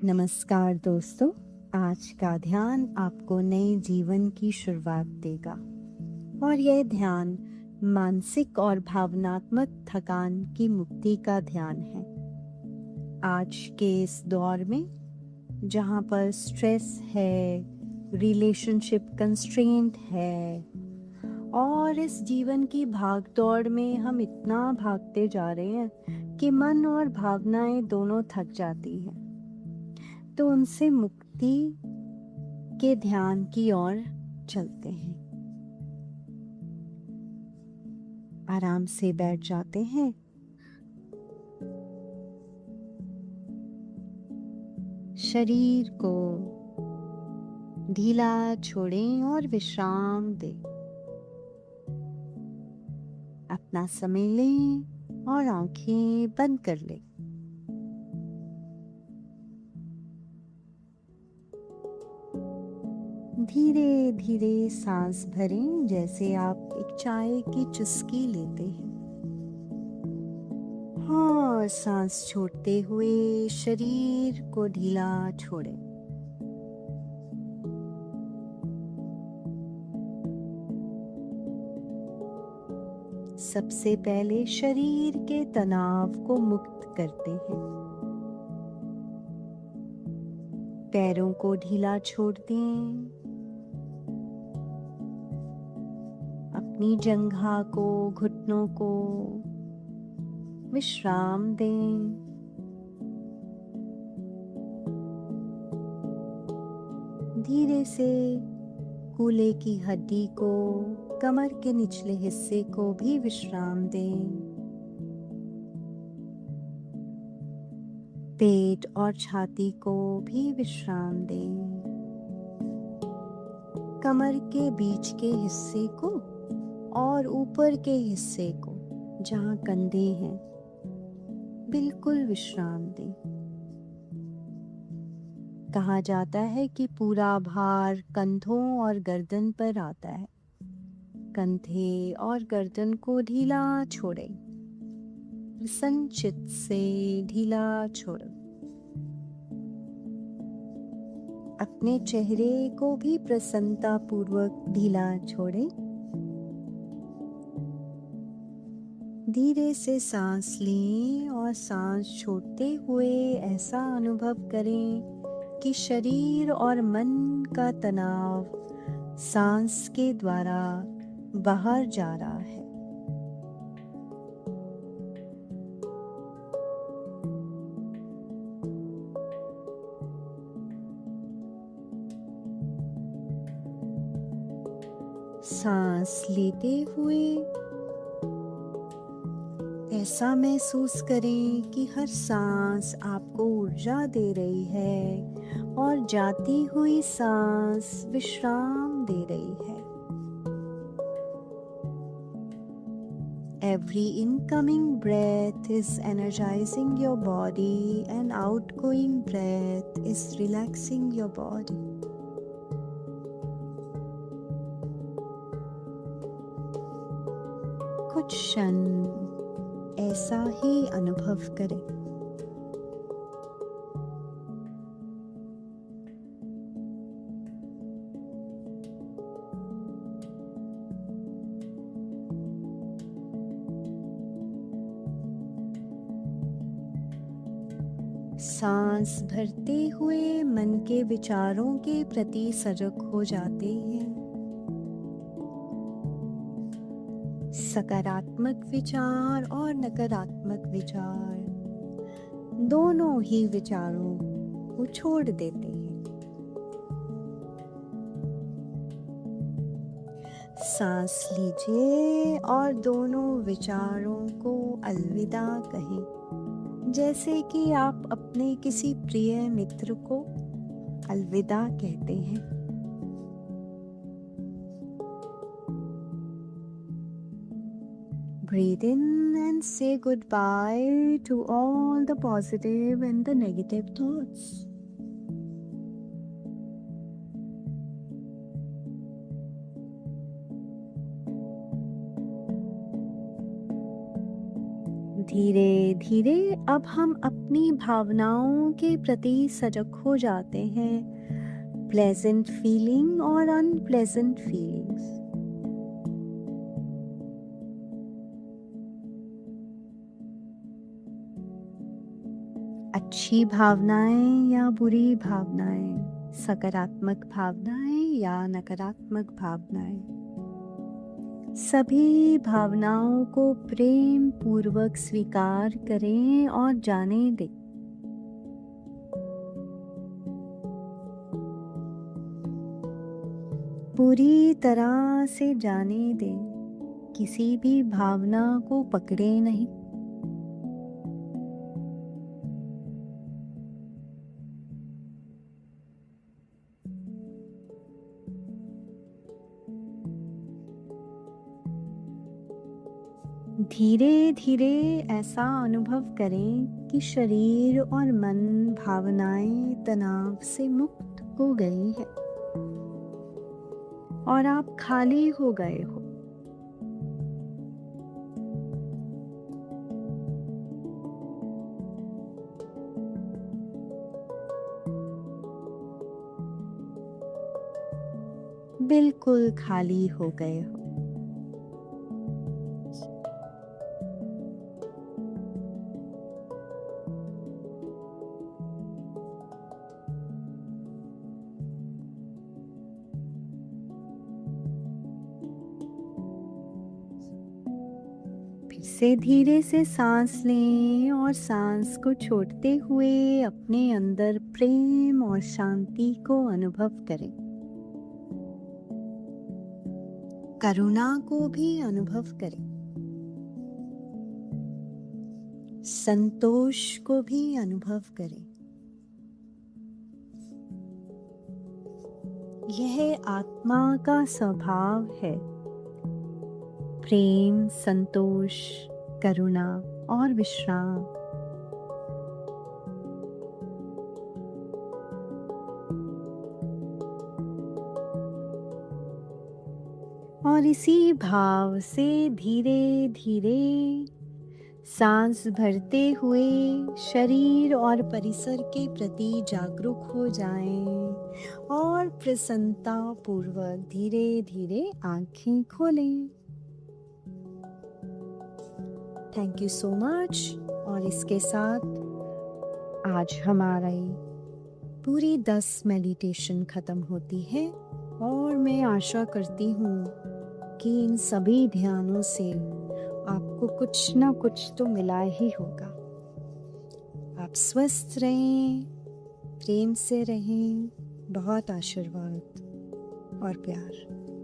नमस्कार दोस्तों। आज का ध्यान आपको नए जीवन की शुरुआत देगा और यह ध्यान मानसिक और भावनात्मक थकान की मुक्ति का ध्यान है। आज के इस दौर में जहाँ पर स्ट्रेस है, रिलेशनशिप कंस्ट्रेंट है और इस जीवन की भागदौड़ में हम इतना भागते जा रहे हैं कि मन और भावनाएं दोनों थक जाती हैं। तो उनसे मुक्ति के ध्यान की ओर चलते हैं। आराम से बैठ जाते हैं। शरीर को ढीला छोड़ें और विश्राम दें। अपना समय लें और आंखें बंद कर लें। धीरे धीरे सांस भरें, जैसे आप एक चाय की चुस्की लेते हैं। और सांस छोड़ते हुए शरीर को ढीला छोड़ें। सबसे पहले शरीर के तनाव को मुक्त करते हैं। पैरों को ढीला छोड़ दें। अपनी जंघा को, घुटनों को विश्राम दें। धीरे से कूल्हे की हड्डी को, कमर के निचले हिस्से को भी विश्राम दें। पेट और छाती को भी विश्राम दें। कमर के बीच के हिस्से को और ऊपर के हिस्से को, जहाँ कंधे हैं, बिल्कुल विश्राम दें। कहा जाता है कि पूरा भार कंधों और गर्दन पर आता है। कंधे और गर्दन को ढीला छोड़ें। प्रसन्न चित्त से ढीला छोड़ो। अपने चेहरे को भी प्रसन्नता पूर्वक ढीला छोड़ें। धीरे से सांस लें और सांस छोड़ते हुए ऐसा अनुभव करें कि शरीर और मन का तनाव सांस के द्वारा बाहर जा रहा है। सांस लेते हुए ऐसा महसूस करें कि हर सांस आपको ऊर्जा दे रही है और जाती हुई सांस विश्राम दे रही है। Every incoming breath is energizing your body and outgoing breath is relaxing your body. कुछ क्षण ऐसा ही अनुभव करें। सांस भरते हुए मन के विचारों के प्रति सजग हो जाते हैं। सकारात्मक विचार और नकारात्मक विचार, दोनों ही विचारों को छोड़ देते हैं। सांस लीजिए और दोनों विचारों को अलविदा कहें, जैसे कि आप अपने किसी प्रिय मित्र को अलविदा कहते हैं। Breathe in and say goodbye to all the positive and the negative thoughts. धीरे धीरे अब हम अपनी भावनाओं के प्रति सजग हो जाते हैं, प्लेजेंट फीलिंग और अनप्लेजेंट फीलिंग्स। अच्छी भावनाएं या बुरी भावनाएं, सकारात्मक भावनाएं या नकारात्मक भावनाएं, सभी भावनाओं को प्रेम पूर्वक स्वीकार करें और जाने दें। पूरी तरह से जाने दें, किसी भी भावना को पकड़े नहीं। धीरे धीरे ऐसा अनुभव करें कि शरीर और मन भावनाएं तनाव से मुक्त हो गई है और आप खाली हो गए हो। बिल्कुल खाली हो गए हो। फिर से धीरे से सांस लें और सांस को छोड़ते हुए अपने अंदर प्रेम और शांति को अनुभव करें। करुणा को भी अनुभव करें, संतोष को भी अनुभव करें। यह आत्मा का स्वभाव है, प्रेम, संतोष, करुणा और विश्राम। और इसी भाव से धीरे धीरे सांस भरते हुए शरीर और परिसर के प्रति जागरूक हो जाएं और प्रसन्नता पूर्वक धीरे धीरे आंखें खोलें। Thank you so much. और इसके साथ आज हमारी पूरी 10 मेडिटेशन ख़त्म होती है और मैं आशा करती हूँ कि इन सभी ध्यानों से आपको कुछ ना कुछ तो मिला ही होगा। आप स्वस्थ रहें, प्रेम से रहें, बहुत आशीर्वाद और प्यार।